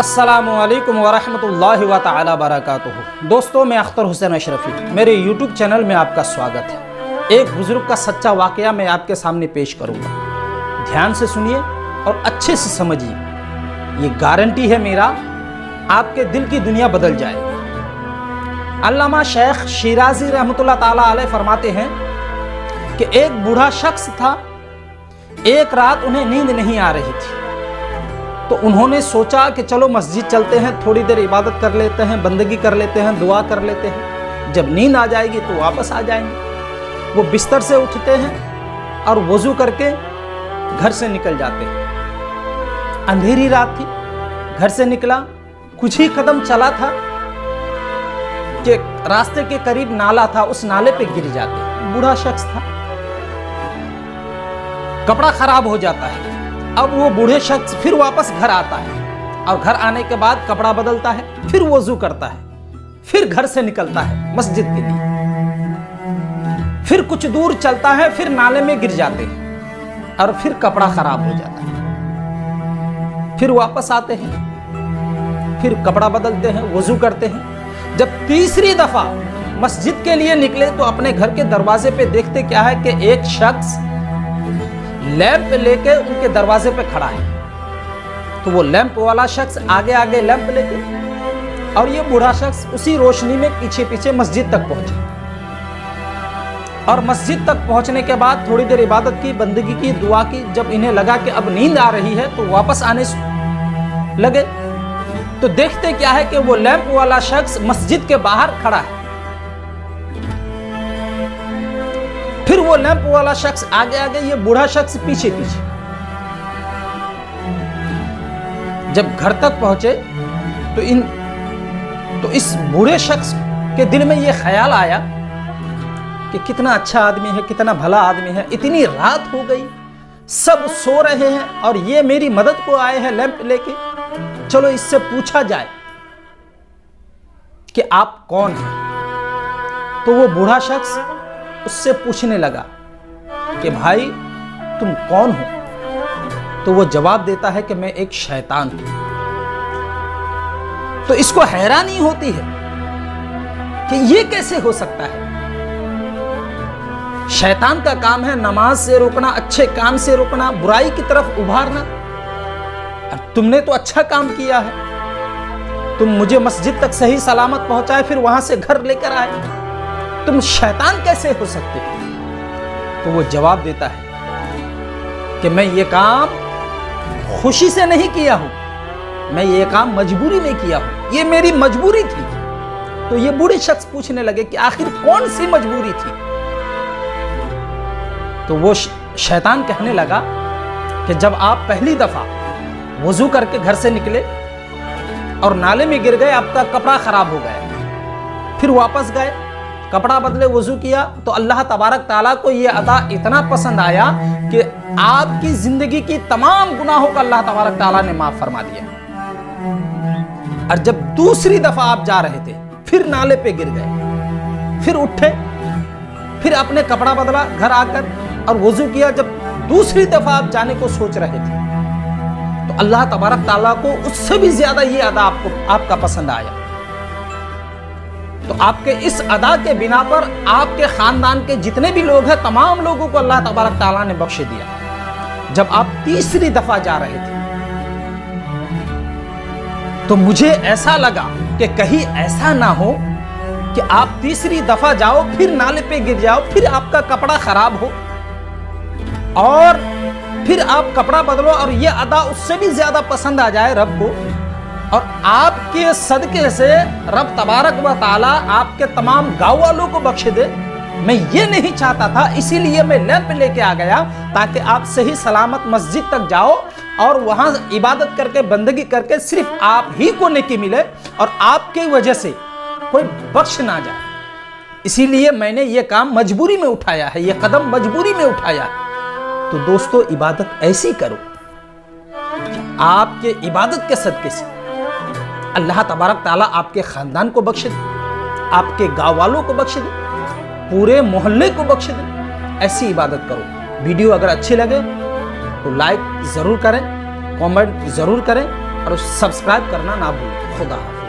अस्सलामुअलैकुम वरहमतुल्लाहि व तआला बरकातुहू। दोस्तों, मैं अख्तर हुसैन अशरफी, मेरे यूट्यूब चैनल में आपका स्वागत है। एक बुजुर्ग का सच्चा वाकया मैं आपके सामने पेश करूंगा। ध्यान से सुनिए और अच्छे से समझिए। ये गारंटी है मेरा, आपके दिल की दुनिया बदल जाएगी। अल्लामा शेख शिराजी रहमतुल्लाह ताला अलैह फरमाते हैं कि एक बूढ़ा शख्स था। एक रात उन्हें नींद नहीं आ रही थी, तो उन्होंने सोचा कि चलो मस्जिद चलते हैं, थोड़ी देर इबादत कर लेते हैं, बंदगी कर लेते हैं, दुआ कर लेते हैं। जब नींद आ जाएगी तो वापस आ जाएंगे। वो बिस्तर से उठते हैं और वज़ू करके घर से निकल जाते हैं। अंधेरी रात थी, घर से निकला, कुछ ही कदम चला था कि रास्ते के करीब नाला था, उस नाले पे गिर जाते। बूढ़ा शख्स था, कपड़ा खराब हो जाता है। अब वो बूढ़े शख्स फिर वापस घर आता है और घर आने के बाद कपड़ा बदलता है, फिर वज़ू करता है, फिर घर से निकलता है मस्जिद के लिए। फिर कुछ दूर चलता है, फिर नाले में गिर जाते हैं और फिर कपड़ा खराब हो जाता है। फिर वापस आते हैं, फिर कपड़ा बदलते हैं, वज़ू करते हैं। जब तीसरी दफा मस्जिद के लिए निकले तो अपने घर के दरवाजे पे देखते क्या है कि एक शख्स लैंप लेके उनके दरवाजे पे खड़ा है। तो वो लैंप वाला शख्स आगे आगे लैंप लेके और ये बूढ़ा शख्स उसी रोशनी में पीछे पीछे मस्जिद तक पहुंचे। और मस्जिद तक पहुंचने के बाद थोड़ी देर इबादत की, बंदगी की, दुआ की। जब इन्हें लगा कि अब नींद आ रही है तो वापस आने लगे, तो देखते क्या है कि वो लैंप वाला शख्स मस्जिद के बाहर खड़ा है। फिर वो लैंप वाला शख्स आगे आगे, ये बूढ़ा शख्स पीछे पीछे। जब घर तक पहुंचे तो इस बूढ़े शख्स के दिल में ये ख्याल आया कि कितना अच्छा आदमी है, कितना भला आदमी है। इतनी रात हो गई, सब सो रहे हैं और ये मेरी मदद को आए हैं लैंप लेके। चलो इससे पूछा जाए कि आप कौन हैं। तो वो बूढ़ा शख्स उससे पूछने लगा कि भाई तुम कौन हो। तो वो जवाब देता है कि मैं एक शैतान हूं। तो इसको हैरानी होती है कि ये कैसे हो सकता है। शैतान का काम है नमाज से रोकना, अच्छे काम से रोकना, बुराई की तरफ उभारना। अब तुमने तो अच्छा काम किया है, तुम मुझे मस्जिद तक सही सलामत पहुंचाए, फिर वहां से घर लेकर आए, तुम शैतान कैसे हो सकते हो। तो वो जवाब देता है कि मैं ये काम खुशी से नहीं किया हूं, मैं ये काम मजबूरी में किया हूं, ये मेरी मजबूरी थी। तो ये बूढ़े शख्स पूछने लगे कि आखिर कौन सी मजबूरी थी। तो वो शैतान कहने लगा कि जब आप पहली दफा वजू करके घर से निकले और नाले में गिर गए, आपका कपड़ा खराब हो गया, फिर वापस गए, कपड़ा बदले, वजू किया, तो अल्लाह तबारक ताला को ये अदा इतना पसंद आया कि आपकी जिंदगी की तमाम गुनाहों का अल्लाह तबारक ताला ने माफ फरमा दिया। और जब दूसरी दफा आप जा रहे थे, फिर नाले पे गिर गए, फिर उठे, फिर अपने कपड़ा बदला, घर आकर और वजू किया। जब दूसरी दफा आप जाने को सोच रहे थे तो अल्लाह तबारक ताला को उससे भी ज्यादा ये अदा आपका पसंद आया। तो आपके इस अदा के बिना पर आपके खानदान के जितने भी लोग हैं, तमाम लोगों को अल्लाह तबारक ताला ने बख्श दिया। जब आप तीसरी दफा जा रहे थे तो मुझे ऐसा लगा कि कहीं ऐसा ना हो कि आप तीसरी दफा जाओ, फिर नाले पे गिर जाओ, फिर आपका कपड़ा खराब हो और फिर आप कपड़ा बदलो और ये अदा उससे भी ज्यादा पसंद आ जाए रब को, और आपके सदके से रब तबारक व ताला आपके तमाम गांव वालों को बख्श दे। मैं ये नहीं चाहता था, इसीलिए मैं लैंप लेके आ गया ताकि आप सही सलामत मस्जिद तक जाओ और वहां इबादत करके, बंदगी करके सिर्फ आप ही को नेकी मिले और आपकी वजह से कोई बख्श ना जाए। इसीलिए मैंने ये काम मजबूरी में उठाया है, ये कदम मजबूरी में उठाया है। तो दोस्तों, इबादत ऐसी करो, आपके इबादत के सदके से अल्लाह तबारक ताला आपके खानदान को बख्श दे, आपके गांव वालों को बख्श दे, पूरे मोहल्ले को बख्श दे। ऐसी इबादत करो। वीडियो अगर अच्छी लगे तो लाइक जरूर करें, कमेंट जरूर करें اور سبسکرائب کرنا نہ بھولیں. خدا حافظ.